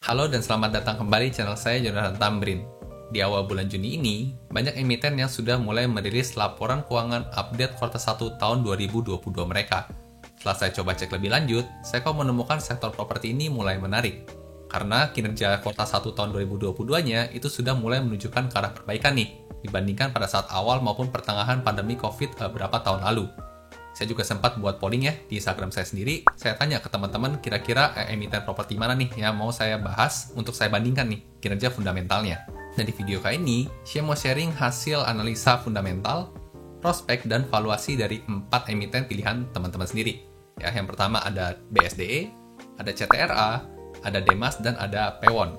Halo dan selamat datang kembali di channel saya Jonathan Tamrin. Di awal bulan Juni ini, banyak emiten yang sudah mulai merilis laporan keuangan update kuartal 1 tahun 2022 mereka. Setelah saya coba cek lebih lanjut, saya kok menemukan sektor properti ini mulai menarik. Karena kinerja kuartal 1 tahun 2022-nya itu sudah mulai menunjukkan ke arah perbaikan nih, dibandingkan pada saat awal maupun pertengahan pandemi COVID beberapa tahun lalu. Saya juga sempat buat polling ya di Instagram saya sendiri. Saya tanya ke teman-teman kira-kira emiten properti mana nih yang mau saya bahas untuk saya bandingkan nih kinerja fundamentalnya. Dan di video kali ini, saya mau sharing hasil analisa fundamental, prospek, dan valuasi dari 4 emiten pilihan teman-teman sendiri. Ya, yang pertama ada BSDE, ada CTRA, ada Demas, dan ada Pewon.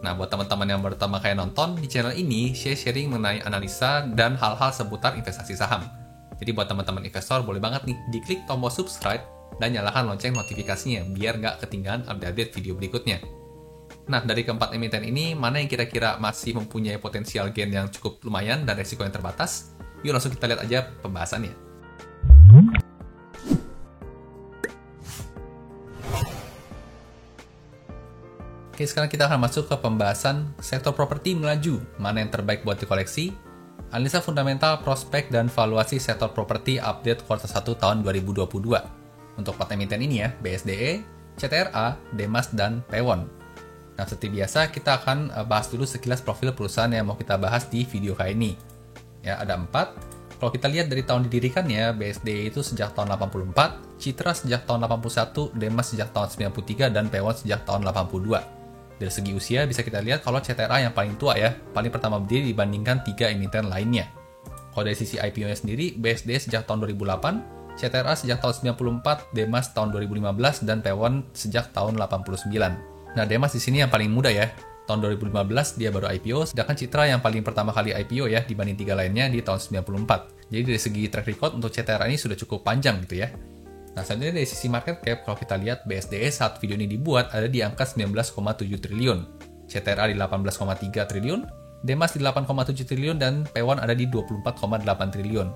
Nah, buat teman-teman yang pertama kali nonton, di channel ini saya sharing mengenai analisa dan hal-hal seputar investasi saham. Jadi buat teman-teman investor boleh banget nih diklik tombol subscribe dan nyalakan lonceng notifikasinya biar nggak ketinggalan update video berikutnya. Nah, dari keempat emiten ini, mana yang kira-kira masih mempunyai potensial gain yang cukup lumayan dan resiko yang terbatas? Yuk langsung kita lihat aja pembahasannya. Oke, sekarang kita akan masuk ke pembahasan sektor properti melaju, mana yang terbaik buat dikoleksi, analisa fundamental, prospek, dan valuasi sektor properti update kuartal 1 tahun 2022. Untuk 4 emiten ini ya, BSDE, CTRA, Demas, dan Pewon. Nah, seperti biasa, kita akan bahas dulu sekilas profil perusahaan yang mau kita bahas di video kali ini. Ya, ada 4. Kalau kita lihat dari tahun didirikannya, BSDE itu sejak tahun 84, Citra sejak tahun 81, Demas sejak tahun 93, dan Pewon sejak tahun 82. Dari segi usia, bisa kita lihat kalau CTRA yang paling tua ya, paling pertama berdiri dibandingkan 3 emiten lainnya. Kalau dari sisi IPO-nya sendiri, BSDE sejak tahun 2008, CTRA sejak tahun 94, Demas tahun 2015, dan Pewon sejak tahun 89. Nah, Demas di sini yang paling muda ya. Tahun 2015 dia baru IPO, sedangkan Citra yang paling pertama kali IPO ya dibanding 3 lainnya di tahun 94. Jadi dari segi track record untuk CTRA ini sudah cukup panjang gitu ya. Nah, selanjutnya dari sisi market cap, kalau kita lihat BSDE saat video ini dibuat ada di angka 19,7 triliun, CTRA di 18,3 triliun, Demas di 8,7 triliun, dan Pewon ada di 24,8 triliun.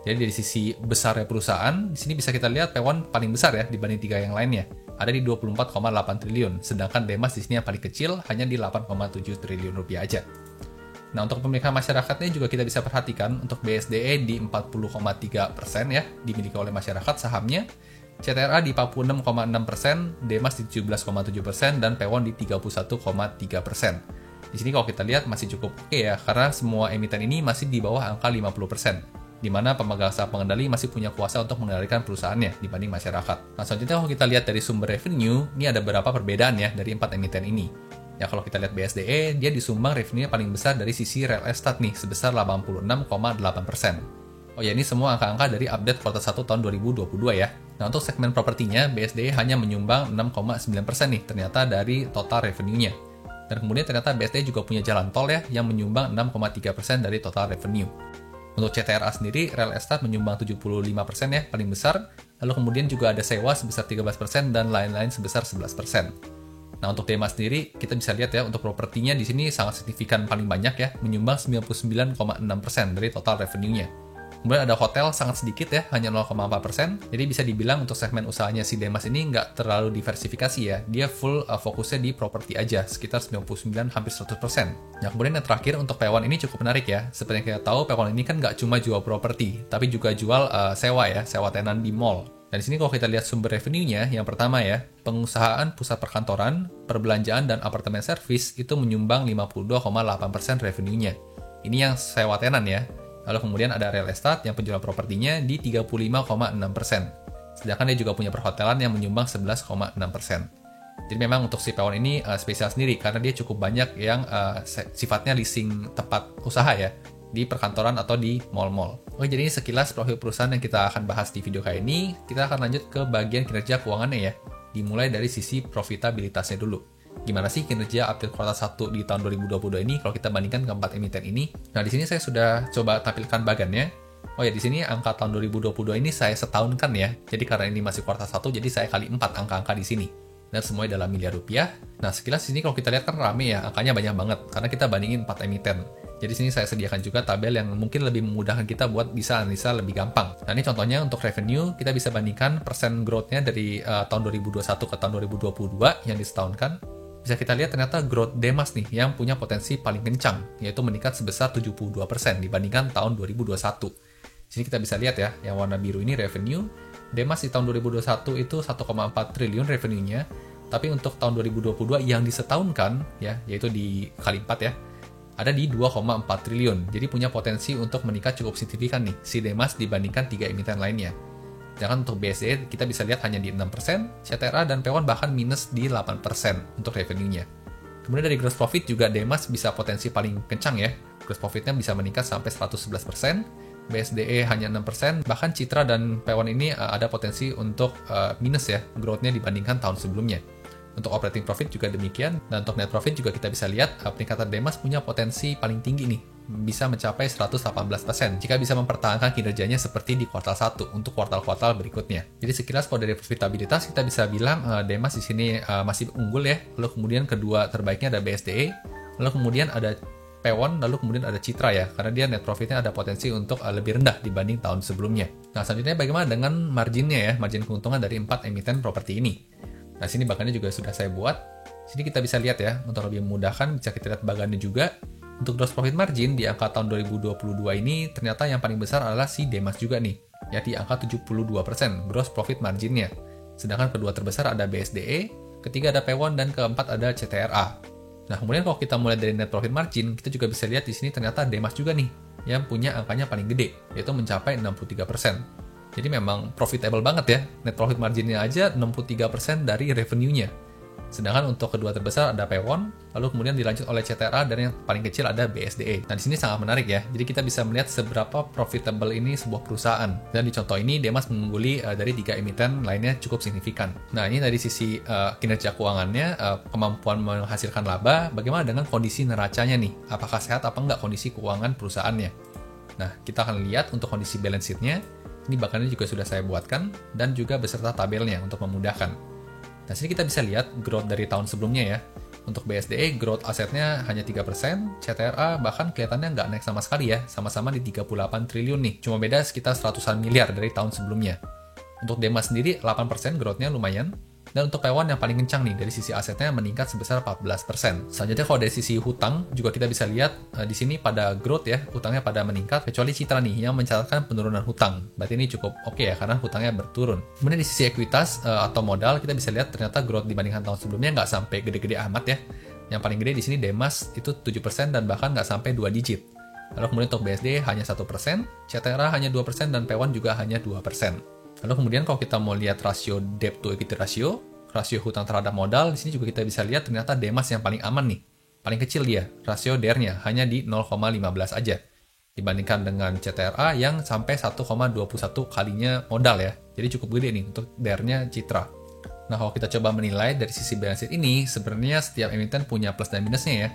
Jadi dari sisi besarnya perusahaan, di sini bisa kita lihat Pewon paling besar ya dibanding 3 yang lainnya, ada di 24,8 triliun, sedangkan Demas di sini yang paling kecil hanya di 8,7 triliun rupiah aja. Nah, untuk pemilikan masyarakatnya juga kita bisa perhatikan untuk BSDE di 40,3% ya dimiliki oleh masyarakat sahamnya, CTRA di 46,6%, Demas di 17,7%, dan Pewon di 31,3%. Di sini kalau kita lihat masih cukup oke ya, karena semua emiten ini masih di bawah angka 50%, di mana pemegang saham pengendali masih punya kuasa untuk mengendalikan perusahaannya dibanding masyarakat. Nah, selanjutnya kalau kita lihat dari sumber revenue, ini ada beberapa perbedaan ya dari 4 emiten ini. Ya, kalau kita lihat BSDE, dia disumbang revenue-nya paling besar dari sisi real estate nih, sebesar 86,8%. Oh ya, ini semua angka-angka dari update kuartal 1 tahun 2022 ya. Nah, untuk segmen propertinya, BSDE hanya menyumbang 6,9% nih ternyata dari total revenue-nya. Dan kemudian ternyata BSDE juga punya jalan tol ya, yang menyumbang 6,3% dari total revenue. Untuk CTRA sendiri, real estate menyumbang 75% ya, paling besar. Lalu kemudian juga ada sewa sebesar 13% dan lain-lain sebesar 11%. Nah, untuk Demas sendiri, kita bisa lihat ya, untuk propertinya di sini sangat signifikan paling banyak ya, menyumbang 99,6% dari total revenue-nya. Kemudian ada hotel sangat sedikit ya, hanya 0,4%. Jadi bisa dibilang untuk segmen usahanya si Demas ini nggak terlalu diversifikasi ya. Dia full fokusnya di properti aja, sekitar 99 hampir 100%. Nah, kemudian yang terakhir untuk Pewon ini cukup menarik ya. Seperti yang kita tahu, Pewon ini kan nggak cuma jual properti, tapi juga jual sewa ya, sewa tenan di mall. Dan di sini kalau kita lihat sumber revenue-nya, yang pertama ya, pengusahaan pusat perkantoran, perbelanjaan, dan apartemen servis itu menyumbang 52,8% revenue-nya. Ini yang sewa tenan ya. Lalu kemudian ada real estate yang penjualan propertinya di 35,6%. Sedangkan dia juga punya perhotelan yang menyumbang 11,6%. Jadi memang untuk si Pewon ini spesial sendiri karena dia cukup banyak yang sifatnya leasing tempat usaha ya, di perkantoran atau di mall-mall. Oke, jadi ini sekilas profil perusahaan yang kita akan bahas di video kali ini. Kita akan lanjut ke bagian kinerja keuangannya ya. Dimulai dari sisi profitabilitasnya dulu. Gimana sih kinerja update kuartal 1 di tahun 2022 ini kalau kita bandingkan keempat emiten ini? Nah, di sini saya sudah coba tampilkan bagannya. Oh ya, di sini angka tahun 2022 ini saya setahunkan ya. Jadi karena ini masih kuartal 1, jadi saya kali 4 angka-angka di sini. Dan semuanya dalam miliar rupiah. Nah, sekilas di sini kalau kita lihat kan rame ya, angkanya banyak banget karena kita bandingin 4 emiten. Jadi sini saya sediakan juga tabel yang mungkin lebih memudahkan kita buat bisa analisa lebih gampang. Nah, ini contohnya untuk revenue, kita bisa bandingkan persen growth-nya dari tahun 2021 ke tahun 2022 yang disetahunkan. bisa kita lihat ternyata growth Demas nih yang punya potensi paling kencang, yaitu meningkat sebesar 72% dibandingkan tahun 2021. Sini kita bisa lihat ya, yang warna biru ini revenue. Demas di tahun 2021 itu 1,4 triliun revenue-nya, tapi untuk tahun 2022 yang disetahunkan, ya, yaitu dikali 4 ya, ada di 2,4 triliun. Jadi punya potensi untuk meningkat cukup signifikan nih, si Demas dibandingkan 3 emiten lainnya. Sedangkan untuk BSDE kita bisa lihat hanya di 6%, CTRA dan P1 bahkan minus di 8% untuk revenue-nya. Kemudian dari gross profit juga Demas bisa potensi paling kencang ya. Gross profit-nya bisa meningkat sampai 111%, BSDE hanya 6%, bahkan Citra dan P1 ini ada potensi untuk minus ya, growth-nya dibandingkan tahun sebelumnya. Untuk operating profit juga demikian, dan untuk net profit juga kita bisa lihat peningkatan Demas punya potensi paling tinggi nih, bisa mencapai 118% jika bisa mempertahankan kinerjanya seperti di kuartal 1 untuk kuartal-kuartal berikutnya. Jadi sekilas kalau dari profitabilitas kita bisa bilang Demas di sini masih unggul ya. Lalu kemudian kedua terbaiknya ada BSDE, lalu kemudian ada P1, lalu kemudian ada Citra ya, karena dia net profitnya ada potensi untuk lebih rendah dibanding tahun sebelumnya. Nah selanjutnya bagaimana dengan marginnya ya, margin keuntungan dari 4 emiten properti ini. Nah, sini bagannya juga sudah saya buat. Sini kita bisa lihat ya, untuk lebih memudahkan bisa kita lihat bagannya juga. Untuk gross profit margin di angka tahun 2022 ini ternyata yang paling besar adalah si Demas juga nih, ya di angka 72% gross profit marginnya. Sedangkan kedua terbesar ada BSDE, ketiga ada P1 dan keempat ada CTRA. Nah, kemudian kalau kita mulai dari net profit margin, kita juga bisa lihat di sini ternyata Demas juga nih yang punya angkanya paling gede, yaitu mencapai 63%. Jadi memang profitable banget ya, net profit marginnya aja 63% dari revenue-nya. Sedangkan untuk kedua terbesar ada P1, lalu kemudian dilanjut oleh CTRA, dan yang paling kecil ada BSDE. Nah di sini sangat menarik ya, jadi kita bisa melihat seberapa profitable ini sebuah perusahaan. Dan di contoh ini Demas mengungguli dari 3 emiten lainnya cukup signifikan. Nah ini dari sisi kinerja keuangannya, kemampuan menghasilkan laba, bagaimana dengan kondisi neracanya nih? Apakah sehat apa enggak kondisi keuangan perusahaannya? Nah kita akan lihat untuk kondisi balance sheet-nya. Ini bakannya juga sudah saya buatkan, dan juga beserta tabelnya untuk memudahkan. Nah, sini kita bisa lihat growth dari tahun sebelumnya ya. Untuk BSDE, growth asetnya hanya 3%, CTRA bahkan kelihatannya nggak naik sama sekali ya, sama-sama di 38 triliun nih. Cuma beda sekitar 100-an miliar dari tahun sebelumnya. Untuk Demas sendiri, 8% growth-nya lumayan. Dan untuk P1 yang paling kencang nih, dari sisi asetnya meningkat sebesar 14%. Selanjutnya kalau dari sisi hutang, juga kita bisa lihat di sini pada growth ya, hutangnya pada meningkat, kecuali Citra nih yang mencatatkan penurunan hutang. Berarti ini cukup oke ya, karena hutangnya berturun. Kemudian di sisi ekuitas atau modal, kita bisa lihat ternyata growth dibandingkan tahun sebelumnya nggak sampai gede-gede amat ya. Yang paling gede di sini Demas itu 7% dan bahkan nggak sampai 2 digit. Lalu kemudian untuk BSD hanya 1%, CTRA hanya 2%, dan P1 juga hanya 2%. Lalu kemudian kalau kita mau lihat rasio debt to equity ratio, rasio hutang terhadap modal, di sini juga kita bisa lihat ternyata Demas yang paling aman nih. Paling kecil dia, rasio DER-nya hanya di 0,15 aja. Dibandingkan dengan CTRA yang sampai 1,21 kalinya modal ya. Jadi cukup gede nih untuk DER-nya Citra. Nah, kalau kita coba menilai dari sisi balance sheet ini, sebenarnya setiap emiten punya plus dan minusnya ya.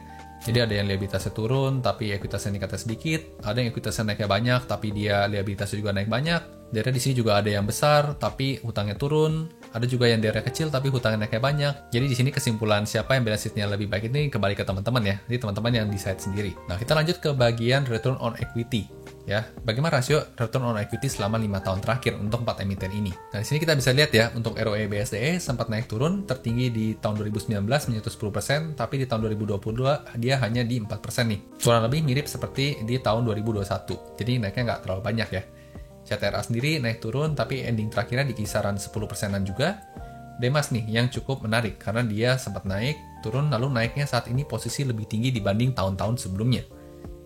Jadi ada yang liabilitasnya turun, tapi ekuitasnya meningkatnya sedikit. Ada yang ekuitasnya naiknya banyak, tapi dia liabilitasnya juga naik banyak. Daerah di sini juga ada yang besar, tapi hutangnya turun. Ada juga yang daerah kecil, tapi hutangnya naiknya banyak. Jadi di sini kesimpulan siapa yang balance sheet-nya lebih baik ini kembali ke teman-teman ya. Jadi teman-teman yang decide sendiri. Nah, kita lanjut ke bagian return on equity. Ya, bagaimana rasio return on equity selama 5 tahun terakhir untuk 4 emiten ini. Nah, di sini kita bisa lihat ya, untuk ROE BSDE sempat naik turun, tertinggi di tahun 2019 menyentuh 10%, tapi di tahun 2022 dia hanya di 4% nih. Kurang lebih mirip seperti di tahun 2021. Jadi naiknya nggak terlalu banyak ya. CTRA sendiri naik turun, tapi ending terakhirnya di kisaran 10%-an juga. Demas nih yang cukup menarik, karena dia sempat naik, turun, lalu naiknya saat ini posisi lebih tinggi dibanding tahun-tahun sebelumnya.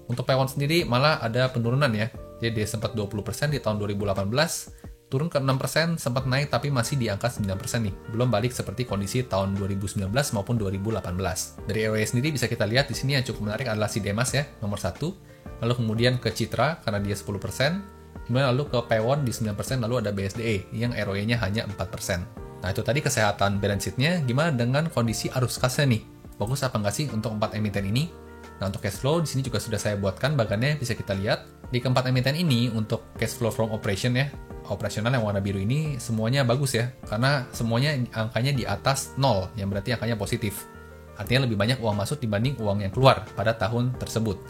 Untuk P1 sendiri malah ada penurunan ya. Jadi dia sempat 20% di tahun 2018, turun ke 6%, sempat naik tapi masih di angka 9% nih. Belum balik seperti kondisi tahun 2019 maupun 2018. Dari ROE sendiri bisa kita lihat di sini yang cukup menarik adalah si Demas ya, nomor 1. Lalu kemudian ke Citra karena dia 10%. Kemudian lalu ke P1 di 9%, lalu ada BSDE yang ROE-nya hanya 4%. Nah itu tadi kesehatan balance sheet-nya. Gimana dengan kondisi arus kasnya nih? Bagus apa nggak sih untuk 4 emiten ini? Nah, untuk cash flow di sini juga sudah saya buatkan bagannya, bisa kita lihat. Di keempat emiten ini untuk cash flow from operation ya, operasional yang warna biru ini semuanya bagus ya, karena semuanya angkanya di atas 0, yang berarti angkanya positif. Artinya lebih banyak uang masuk dibanding uang yang keluar pada tahun tersebut.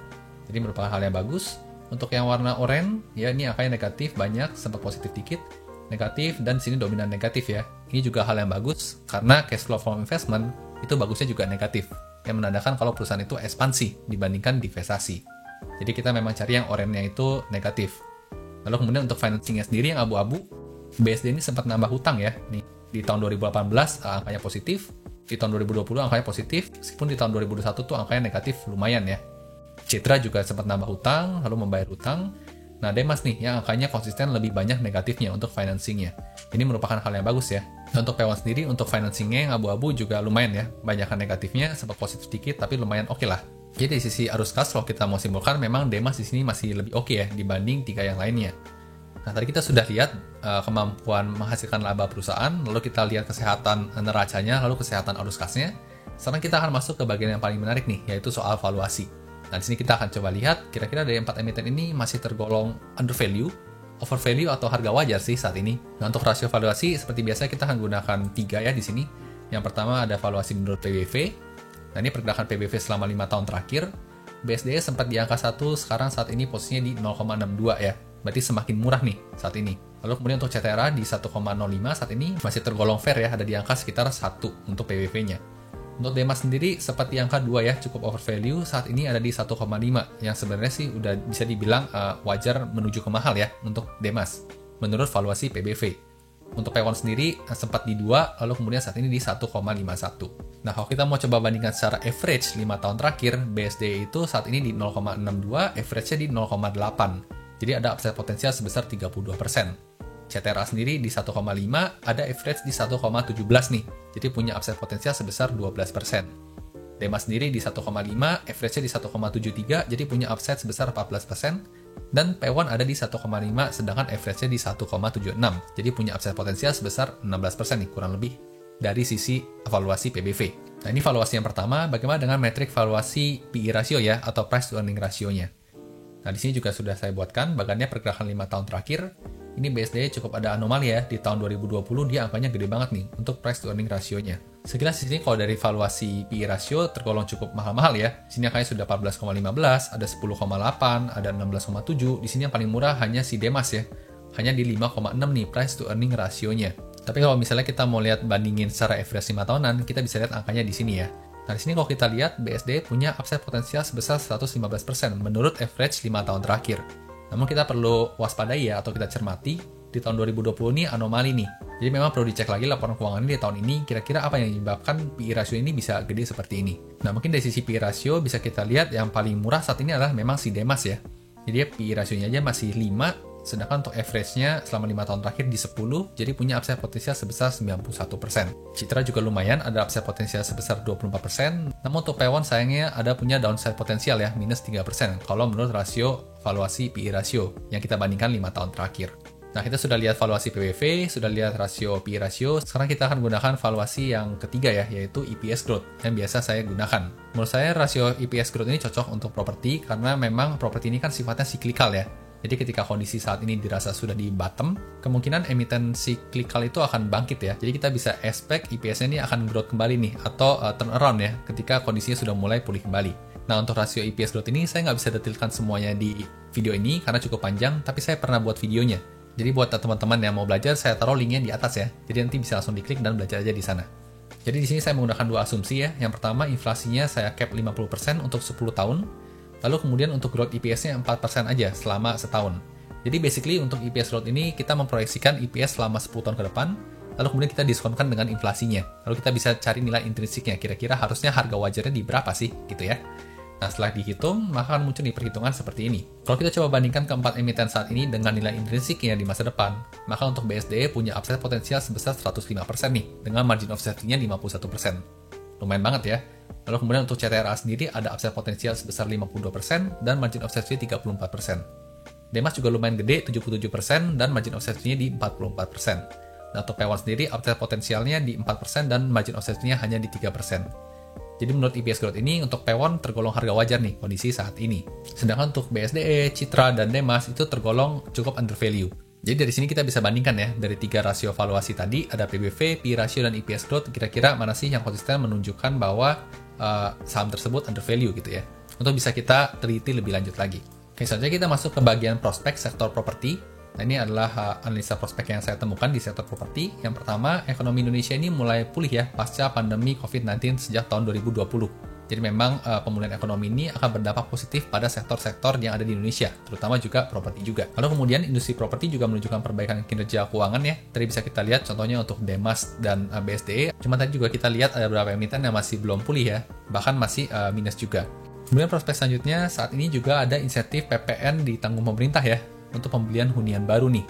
Jadi merupakan hal yang bagus. Untuk yang warna oranye, ya ini angkanya negatif, banyak, sempat positif dikit, negatif, dan sini dominan negatif ya. Ini juga hal yang bagus, karena cash flow from investment itu bagusnya juga negatif, yang menandakan kalau perusahaan itu ekspansi dibandingkan divestasi. Jadi kita memang cari yang oranye itu negatif. Lalu kemudian untuk financingnya sendiri yang abu-abu, BSD ini sempat nambah hutang ya. Nih, di tahun 2018 angkanya positif, di tahun 2020 angkanya positif, meskipun di tahun 2021 tuh angkanya negatif lumayan ya. Citra juga sempat nambah hutang, lalu membayar hutang. Nah, Demas nih yang angkanya konsisten lebih banyak negatifnya untuk financingnya. Ini merupakan hal yang bagus ya. Dan untuk P1 sendiri, untuk financingnya yang abu-abu juga lumayan ya. Banyakan negatifnya, sempat positif sedikit, tapi lumayan oke lah. Jadi dari sisi arus kas kalau kita mau simpulkan, memang Demas di sini masih lebih oke ya dibanding 3 yang lainnya. Nah, tadi kita sudah lihat kemampuan menghasilkan laba perusahaan, lalu kita lihat kesehatan neracanya, lalu kesehatan arus kasnya. Sekarang kita akan masuk ke bagian yang paling menarik nih, yaitu soal valuasi. Nah, di sini kita akan coba lihat kira-kira dari 4 emiten ini masih tergolong under value, over value atau harga wajar sih saat ini. Nah, untuk rasio valuasi seperti biasa kita akan gunakan 3 ya di sini. Yang pertama ada valuasi menurut PBV. Nah, ini pergerakan PBV selama 5 tahun terakhir. BSD sempat di angka 1, sekarang saat ini posisinya di 0,62 ya. Berarti semakin murah nih saat ini. Lalu kemudian untuk CTRA di 1,05 saat ini masih tergolong fair ya, ada di angka sekitar 1 untuk PBV-nya. Untuk Demas sendiri sempat di angka 2 ya, cukup over value, saat ini ada di 1,5 yang sebenarnya sih udah bisa dibilang wajar menuju ke mahal ya untuk Demas menurut valuasi PBV. Untuk P1 sendiri sempat di 2, lalu kemudian saat ini di 1,51. Nah, kalau kita mau coba bandingkan secara average 5 tahun terakhir, BSD itu saat ini di 0,62, average-nya di 0,8. Jadi ada upside potensial sebesar 32%. CTRA sendiri di 1,5, ada average di 1,17 nih. Jadi punya upside potensial sebesar 12%. Demas sendiri di 1,5, average-nya di 1,73, jadi punya upside sebesar 14%. Dan P1 ada di 1,5, sedangkan average-nya di 1,76. Jadi punya upside potensial sebesar 16% nih, kurang lebih dari sisi valuasi PBV. Nah, ini valuasi yang pertama, bagaimana dengan metrik valuasi PE ratio ya, atau price to earning ratio-nya. Nah, di sini juga sudah saya buatkan bagannya pergerakan 5 tahun terakhir. Ini BSD cukup ada anomali ya, di tahun 2020 dia angkanya gede banget nih untuk price to earning ratio-nya. Sekilas di sini kalau dari valuasi PE ratio tergolong cukup mahal-mahal ya. Di sini angkanya sudah 14,15, ada 10,8, ada 16,7. Di sini yang paling murah hanya si Demas ya. Hanya di 5,6 nih price to earning ratio-nya. Tapi kalau misalnya kita mau lihat bandingin secara average 5 tahunan, kita bisa lihat angkanya di sini ya. Nah, di sini kalau kita lihat BSD punya upside potensial sebesar 115% menurut average 5 tahun terakhir. Namun kita perlu waspadai ya, atau kita cermati, di tahun 2020 ini anomali nih. Jadi memang perlu dicek lagi laporan keuangan ini di tahun ini, kira-kira apa yang menyebabkan PE ratio ini bisa gede seperti ini. Nah, mungkin dari sisi PE ratio bisa kita lihat yang paling murah saat ini adalah memang si Demas ya. Jadi PE ratio-nya aja masih 5, sedangkan untuk average-nya selama 5 tahun terakhir di 10, jadi punya upside potensial sebesar 91%. Citra juga lumayan, ada upside potensial sebesar 24%, namun untuk P1 sayangnya ada punya downside potensial ya, minus 3%, kalau menurut rasio valuasi PE ratio yang kita bandingkan 5 tahun terakhir. Nah, kita sudah lihat valuasi PBV, sudah lihat rasio PE ratio, sekarang kita akan gunakan valuasi yang ketiga ya, yaitu EPS growth, yang biasa saya gunakan. Menurut saya rasio EPS growth ini cocok untuk properti, karena memang properti ini kan sifatnya cyclical ya. Jadi ketika kondisi saat ini dirasa sudah di bottom, kemungkinan emiten cyclical itu akan bangkit ya. Jadi kita bisa expect EPS-nya ini akan growth kembali nih, atau turn around ya, ketika kondisinya sudah mulai pulih kembali. Nah, untuk rasio EPS growth ini saya nggak bisa detailkan semuanya di video ini karena cukup panjang, tapi saya pernah buat videonya. Jadi buat teman-teman yang mau belajar, saya taruh linknya di atas ya. Jadi nanti bisa langsung diklik dan belajar aja di sana. Jadi di sini saya menggunakan 2 asumsi ya. Yang pertama, inflasinya saya cap 50% untuk 10 tahun. Lalu kemudian untuk growth EPS-nya 4% aja selama setahun. Jadi basically untuk EPS growth ini kita memproyeksikan EPS selama 10 tahun ke depan, lalu kemudian kita diskonkan dengan inflasinya. Lalu kita bisa cari nilai intrinsiknya, kira-kira harusnya harga wajarnya di berapa sih, gitu ya. Nah, setelah dihitung, maka akan muncul di perhitungan seperti ini. Kalau kita coba bandingkan keempat emiten saat ini dengan nilai intrinsiknya di masa depan, maka untuk BSD punya upside potensial sebesar 105% nih, dengan margin of safety-nya 51%. Lumayan banget ya. Lalu kemudian untuk CTRA sendiri ada upside potensial sebesar 52% dan margin of safety 34%. Demas juga lumayan gede, 77% dan margin of safety-nya di 44%. Nah, untuk P1 sendiri upside potensialnya di 4% dan margin of safety-nya hanya di 3%. Jadi menurut EPS growth ini untuk P1 tergolong harga wajar nih kondisi saat ini. Sedangkan untuk BSDE, Citra, dan Demas itu tergolong cukup under value. Jadi dari sini kita bisa bandingkan ya, dari 3 rasio valuasi tadi, ada PBV, PE ratio, dan EPS growth, kira-kira mana sih yang konsisten menunjukkan bahwa saham tersebut under value gitu ya. Untuk bisa kita teliti lebih lanjut lagi. Oke, selanjutnya kita masuk ke bagian prospek sektor properti. Nah, ini adalah analisa prospek yang saya temukan di sektor properti. Yang pertama, ekonomi Indonesia ini mulai pulih ya pasca pandemi COVID-19 sejak tahun 2020. Jadi memang pemulihan ekonomi ini akan berdampak positif pada sektor-sektor yang ada di Indonesia, terutama juga properti juga. Lalu kemudian industri properti juga menunjukkan perbaikan kinerja keuangan ya. Tadi bisa kita lihat contohnya untuk Demas dan BSDE. Cuma tadi juga kita lihat ada beberapa emiten yang masih belum pulih ya, bahkan masih minus juga. Kemudian prospek selanjutnya, saat ini juga ada insentif PPN ditanggung pemerintah ya, untuk pembelian hunian baru nih.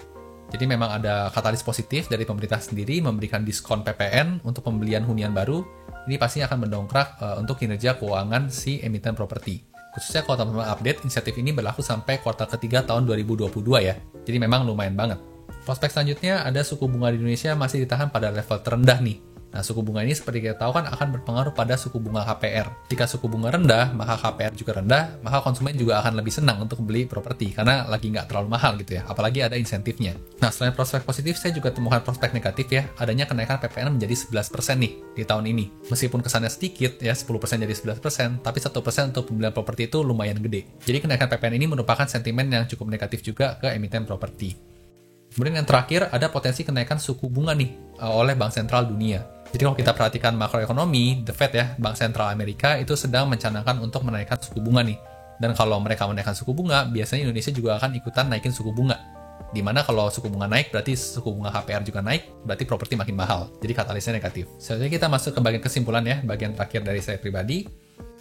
Jadi memang ada katalis positif dari pemerintah sendiri memberikan diskon PPN untuk pembelian hunian baru. Ini pasti akan mendongkrak untuk kinerja keuangan si emiten properti. Khususnya kalau teman-teman update, insentif ini berlaku sampai kuartal ketiga tahun 2022 ya. Jadi memang lumayan banget. Prospek selanjutnya ada suku bunga di Indonesia masih ditahan pada level terendah nih. Nah, suku bunga ini seperti kita tahu kan akan berpengaruh pada suku bunga KPR. Jika suku bunga rendah, maka KPR juga rendah, maka konsumen juga akan lebih senang untuk beli properti karena lagi nggak terlalu mahal gitu ya, apalagi ada insentifnya. Nah, selain prospek positif, saya juga temukan prospek negatif ya, adanya kenaikan PPN menjadi 11% nih di tahun ini. Meskipun kesannya sedikit ya, 10% jadi 11%, tapi 1% untuk pembelian properti itu lumayan gede. Jadi kenaikan PPN ini merupakan sentimen yang cukup negatif juga ke emiten properti. Kemudian yang terakhir, ada potensi kenaikan suku bunga nih oleh Bank Sentral Dunia. Jadi kalau kita perhatikan makroekonomi, The Fed ya, Bank Sentral Amerika itu sedang mencanangkan untuk menaikkan suku bunga nih. Dan kalau mereka menaikkan suku bunga, biasanya Indonesia juga akan ikutan naikin suku bunga. Dimana kalau suku bunga naik, berarti suku bunga KPR juga naik, berarti properti makin mahal. Jadi katalisnya negatif. Selanjutnya kita masuk ke bagian kesimpulan ya, bagian terakhir dari saya pribadi.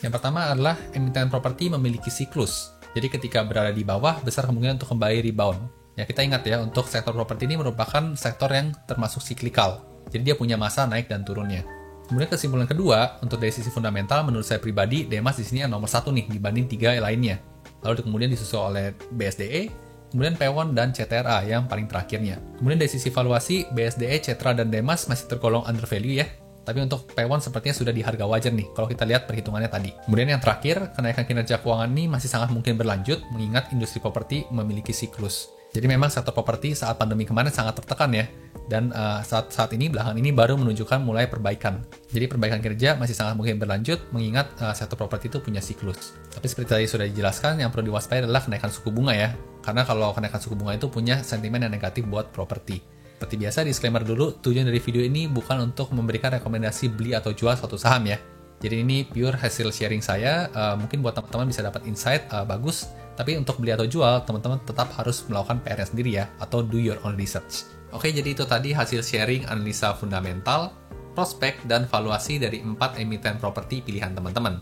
Yang pertama adalah emiten properti memiliki siklus. Jadi ketika berada di bawah, besar kemungkinan untuk kembali rebound. Ya kita ingat ya, untuk sektor properti ini merupakan sektor yang termasuk siklikal. Jadi dia punya masa naik dan turunnya. Kemudian kesimpulan kedua, untuk dari sisi fundamental, menurut saya pribadi, Demas di sini yang nomor 1 nih dibanding 3 lainnya. Lalu kemudian disusul oleh BSDE, kemudian Pewon dan CTRA yang paling terakhirnya. Kemudian dari sisi valuasi, BSDE, CTRA, dan Demas masih tergolong under value ya. Tapi untuk Pewon sepertinya sudah di harga wajar nih, kalau kita lihat perhitungannya tadi. Kemudian yang terakhir, kenaikan kinerja keuangan ini masih sangat mungkin berlanjut, mengingat industri properti memiliki siklus. Jadi memang sektor properti saat pandemi kemarin sangat tertekan ya. Dan saat ini, belakangan ini baru menunjukkan mulai perbaikan. Jadi perbaikan kinerja masih sangat mungkin berlanjut, mengingat sektor properti itu punya siklus. Tapi seperti tadi sudah dijelaskan, yang perlu diwaspadai adalah kenaikan suku bunga ya. Karena kalau kenaikan suku bunga itu punya sentimen yang negatif buat properti. Seperti biasa, disclaimer dulu, tujuan dari video ini bukan untuk memberikan rekomendasi beli atau jual suatu saham ya. Jadi ini pure hasil sharing saya, mungkin buat teman-teman bisa dapat insight, bagus. Tapi untuk beli atau jual, teman-teman tetap harus melakukan PR-nya sendiri ya, atau do your own research. Oke, jadi itu tadi hasil sharing analisa fundamental, prospek, dan valuasi dari 4 emiten properti pilihan teman-teman.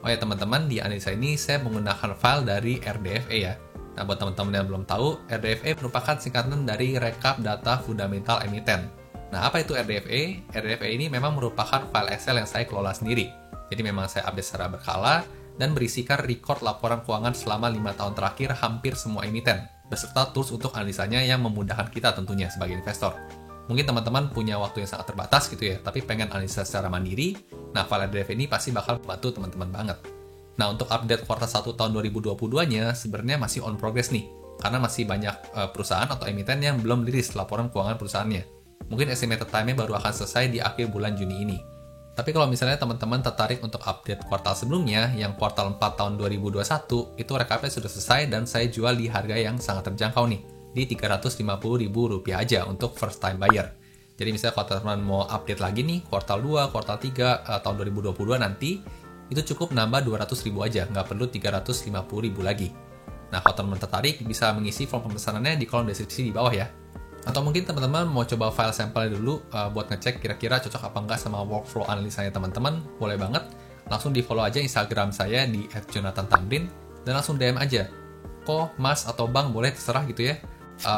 Oh ya teman-teman, di analisa ini saya menggunakan file dari RDFE ya. Nah, buat teman-teman yang belum tahu, RDFE merupakan singkatan dari Rekap Data Fundamental Emiten. Nah, apa itu RDFE? RDFE ini memang merupakan file Excel yang saya kelola sendiri. Jadi memang saya update secara berkala, dan berisikan record laporan keuangan selama 5 tahun terakhir hampir semua emiten, beserta tools untuk analisanya yang memudahkan kita tentunya sebagai investor. Mungkin teman-teman punya waktu yang sangat terbatas gitu ya, tapi pengen analisa secara mandiri, nah file RDF ini pasti bakal membantu teman-teman banget. Nah untuk update kuartal 1 tahun 2022-nya sebenarnya masih on progress nih, karena masih banyak perusahaan atau emiten yang belum rilis laporan keuangan perusahaannya. Mungkin estimated time-nya baru akan selesai di akhir bulan Juni ini. Tapi kalau misalnya teman-teman tertarik untuk update kuartal sebelumnya, yang kuartal 4 tahun 2021, itu rekapnya sudah selesai dan saya jual di harga yang sangat terjangkau nih, di Rp350.000 aja untuk first time buyer. Jadi misalnya kalau teman-teman mau update lagi nih, kuartal 2, kuartal 3 tahun 2022 nanti, itu cukup nambah 200.000 aja, nggak perlu 350.000 lagi. Nah, kalau teman-teman tertarik, bisa mengisi form pemesanannya di kolom deskripsi di bawah ya. Atau mungkin teman-teman mau coba file sampelnya dulu buat ngecek kira-kira cocok apa enggak sama workflow analisanya teman-teman, boleh banget. Langsung di follow aja Instagram saya di @jonathantamrin dan langsung DM aja. Kok Mas atau Bang boleh terserah gitu ya.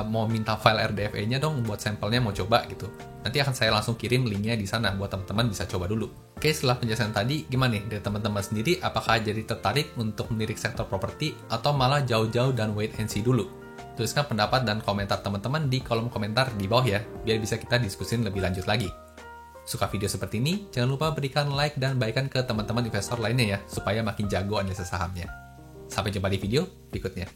Mau minta file RDFE-nya dong buat sampelnya mau coba gitu. Nanti akan saya langsung kirim linknya di sana buat teman-teman bisa coba dulu. Oke, setelah penjelasan tadi, gimana nih dari teman-teman sendiri? Apakah jadi tertarik untuk melirik sektor properti atau malah jauh-jauh dan wait and see dulu? Tuliskan pendapat dan komentar teman-teman di kolom komentar di bawah ya, biar bisa kita diskusin lebih lanjut lagi. Suka video seperti ini? Jangan lupa berikan like dan bagikan ke teman-teman investor lainnya ya, supaya makin jago analisa sahamnya. Sampai jumpa di video berikutnya.